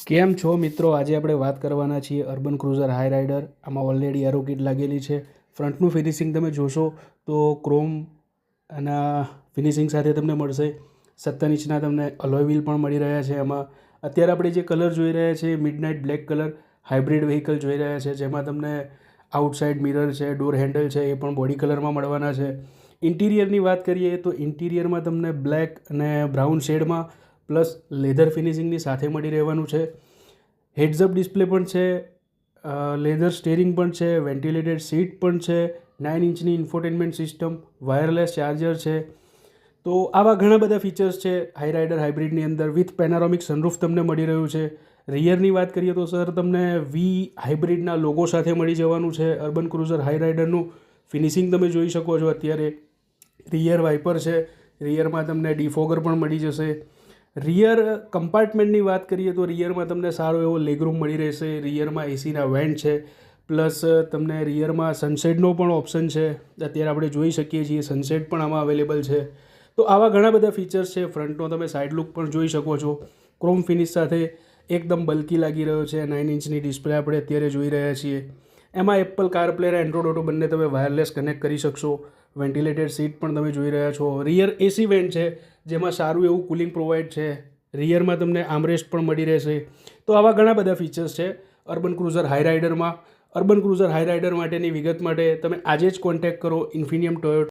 કેમ છો મિત્રો? આજે આપણે વાત કરવાના છીએ અર્બન ક્રુઝર હાઈ રાઇડર. આમાં ઓલરેડી એરો કિટ લાગેલી છે. ફ્રન્ટનું ફિનિશિંગ તમે જોશો તો ક્રોમ અને ફિનિશિંગ સાથે તમને મળશે. 17 ઇંચના તમને અલોય વ્હીલ પણ મળી રહ્યા છે. એમાં અત્યારે આપણે જે કલર જોઈ રહ્યા છીએ midnight black colour hybrid vehicle જોઈ રહ્યા છે, જેમાં તમને આઉટસાઇડ મિરર છે, ડોર હેન્ડલ છે, એ પણ બોડી કલરમાં મળવાના છે. ઇન્ટિરિયરની વાત કરીએ તો ઇન્ટિરિયરમાં તમને બ્લેક અને બ્રાઉન શેડમાં પ્લસ લેધર ફિનિશિંગની સાથે મળી રહેવાનું છે. હેડ્સઅપ ડિસ્પ્લે પણ છે, લેધર સ્ટેરિંગ પણ છે, વેન્ટિલેટેડ સીટ પણ છે, 9 ઇંચની ઇન્ફોટેનમેન્ટ સિસ્ટમ, વાયરલેસ ચાર્જર છે. તો આવા ઘણા બધા ફીચર્સ છે હાઈ રાઇડર હાઇબ્રિડની અંદર. વિથ પેનારોમિક સનરૂફ તમને મળી રહ્યું છે. રિયરની વાત કરીએ તો સર તમને વી હાઇબ્રિડના લોગો સાથે મળી જવાનું છે. અર્બન ક્રુઝર હાઈ રાઇડરનું ફિનિશિંગ તમે જોઈ શકો છો. અત્યારે રિયર વાઇપર છે, રિયરમાં તમને ડિફોગર પણ મળી જશે. રિયર કમ્પાર્ટમેન્ટની વાત કરીએ તો રિયરમાં તમને સારો એવો લેગરૂમ મળી રહેશે. રિયરમાં એસીના વેન્ટ છે, પ્લસ તમને રિયરમાં સનસેટનો પણ ઓપ્શન છે. અત્યારે આપણે જોઈ શકીએ છીએ સનસેટ પણ આમાં અવેલેબલ છે. તો આવા ઘણા બધા ફીચર્સ છે. ફ્રન્ટનો તમે સાઇડ લુક પણ જોઈ શકો છો. ક્રોમ ફિનિશ સાથે એકદમ બલ્કી લાગી રહ્યો છે. 9 ઇંચની ડિસ્પ્લે આપણે અત્યારે જોઈ રહ્યા છીએ. એમાં એપલ કારપ્લે અને એન્ડ્રોઇડ ઓટો બંને તમે વાયરલેસ કનેક્ટ કરી શકશો. વેન્ટિલેટેડ સીટ પણ તમે જોઈ રહ્યા છો. રિયર એસી વેન્ટ છે, જેમાં સારું એવું કુલિંગ પ્રોવાઈડ છે. રિયરમાં તમને આર્મરેસ્ટ પણ મળી રહેશે. તો આવા ઘણા બધા ફીચર્સ છે અર્બન ક્રુઝર હાઈ રાઇડરમાં. અર્બન ક્રુઝર હાઈ રાઇડર માટેની વિગત માટે તમે આજે જ કોન્ટેક્ટ કરો ઇન્ફિનિયમ ટોયોટા